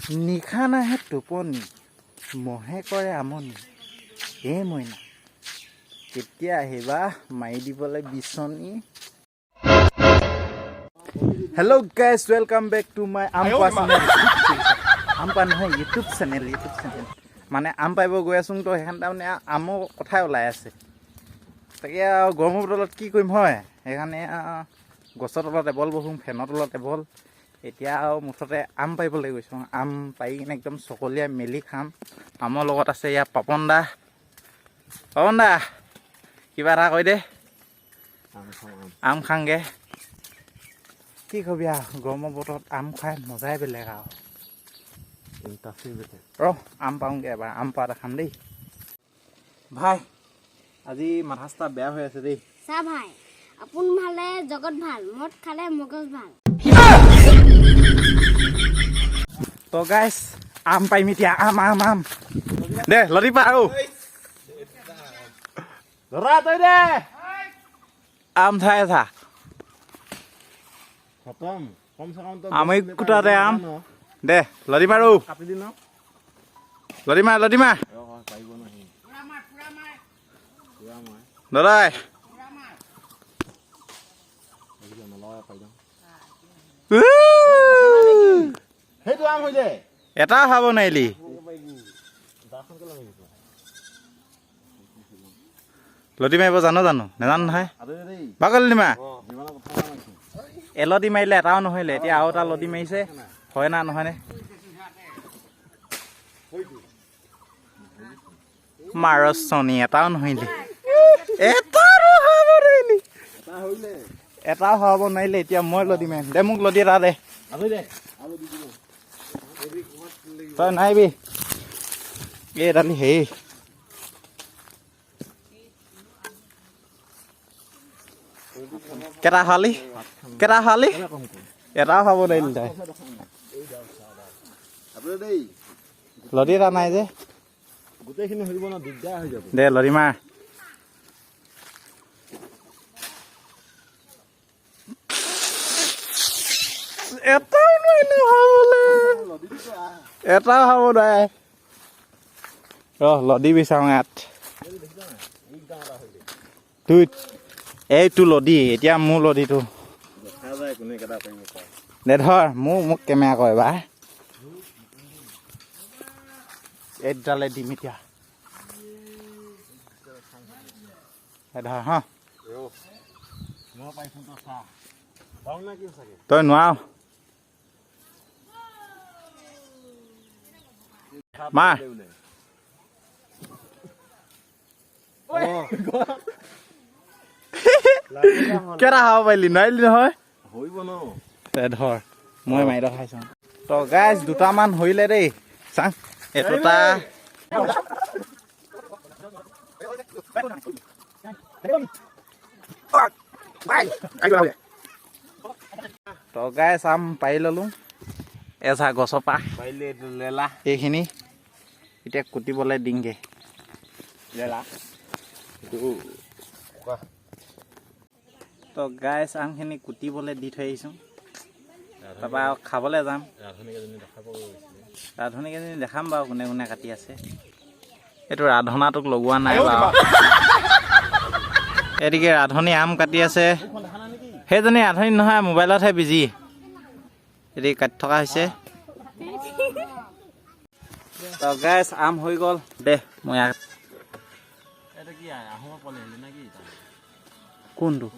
নিশা নাহে টোপনি মহে কৰে আমনি এই মইনা কেতিয়া আহিবা মাৰি দিবলৈ বিচনী hello' guys welcome back to my আমপা চেনেল আমপা নহয় ইউটিউব চেনেল মানে আম পাইব গৈ আছোঁ তো সেইখন তাৰমানে আমৰ কথাই ওলাই আছে তাকে আৰু গৰমৰ বতৰত কি কৰিম হয় সেইকাৰণে গছৰ তলত এবল বহোঁ ফেনৰ তলত এবল এতিয়া আৰু মুঠতে আম পাৰিবলৈ গৈছোঁ আম পাৰি কিনে একদম চকলীয়াই মেলি খাম আমৰ লগত আছে ইয়াৰ পাপন দা কিবা এটা কৈ দে আম খাংগে কি কবি আৰু গৰমৰ বতৰত আম খাই মজাই বেলেগ আৰু আম পাওঁগৈ এবাৰ আম পাত খাম দেই ভাই আজি মাথা চাথা বেয়া হৈ আছে দেই চা ভাই আপোন ভালে জগত ভাল মদ খালে মগজ ভাল তো গাইছ আম পাৰিম এতিয়া আম দে লৰি পা আৰু ধৰা তই দে আম খাই আছা আমি কুটাতে আম দে লৰি মাৰো লৰি মাৰ দাদাই এটা খাব নোৱাৰিলি লদি মাৰিব জানো নাজানো নহয় বাকল লিমা এলদি মাৰিলে এটাও নহ'লে এতিয়া আৰু এটা লদি মাৰিছে হয় না নহয়নে মাৰচনী এটাও নহ'লে এটাও হৰাব নোৱাৰিলে এতিয়া মই লদি মাৰিম দে মোক লদি এটা দে তই নাইবি এই দালি হেৰি কেইটা খালি এটাও খাব নোৱাৰিলি তই লদি এটা নাই যে গোটেইখিনি হৰিব না দিগদাৰ হৈ যাব দে লৰি মাৰ এটাও নোৱাৰিলি এটাও খাব নোৱাৰে লদি বিচাৰোঁ ইয়াত এইটো লদি এতিয়া মোৰ লদিটো দে ধৰ মোক কেমেৰা কয় বা এই দুটালে দিম এতিয়া ধৰ হ তই নোৱাৰ মা কেইটা খাব পাৰিলি নোৱাৰিলি নহয় ধৰ মই মাৰি ৰখাইছোঁ তো গাইজ দুটামান হৈলে দেই চাং এটা তো গাইজ আম পাৰি ললোঁ এজা গছৰ পৰা লেলা এইখিনি এতিয়া কুটিবলৈ দিংগে লেলা তো গাইছ আমখিনি কুটিবলৈ দি থৈ আহিছোঁ তাৰপৰা খাবলৈ যাম ৰাধনীকেইজনী দেখাম বাৰু কোনে কোনে কাটি আছে এইটো ৰাধনাটোক লগোৱা নাই বাৰু এদিকে ৰাধনী আম কাটি আছে সেইজনী ৰাধনী নহয় মোবাইলতহে বিজি এদিকে কাটি থকা হৈছে তো গাইছ আম হৈ গ'ল দে মই কোনটো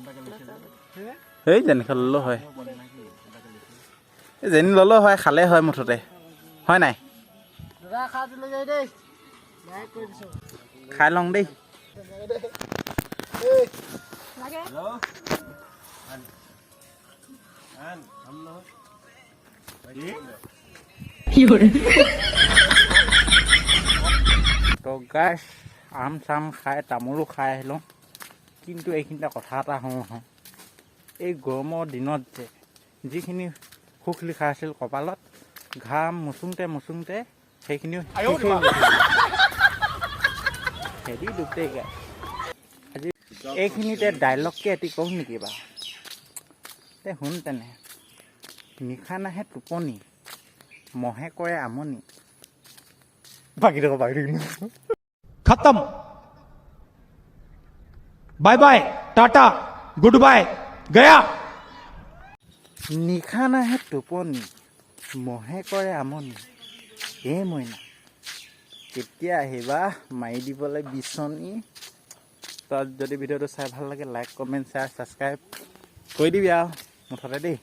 এই যেনেকৈ ল'লেও হয় যেনি ল'লেও হয় খালে হয় মুঠতে হয় নাই খাই লওঁ দেই তো গাইছ আম চাম খাই তামোলো খাই আহিলোঁ কিন্তু এইখিনিতে কথা এটা হওঁ এই গৰমৰ দিনত যে যিখিনি সুখ লিখা আছিল কপালত ঘাম মুচুংতে সেইখিনিও হেৰি দুটেই গাই আজি এইখিনিতে ডাইলগকে এটি কওঁ নেকি বাৰু শুন তেনে নিশা নাহে টোপনি মহে কৰে আমনি বাকী থকা বাকী खत्म bye bye tata goodbye गया নিশা নাহে টোপনি মহে কৰে আমনি এই মইনা কেতিয়া আহিবা মাৰি দিবলৈ বিচনী তই যদি ভিডিঅ'টো চাই ভাল লাগে লাইক কমেণ্ট শ্বেয়াৰ ছাবস্ক্ৰাইব কৰি দিবি আৰু মুঠতে দেই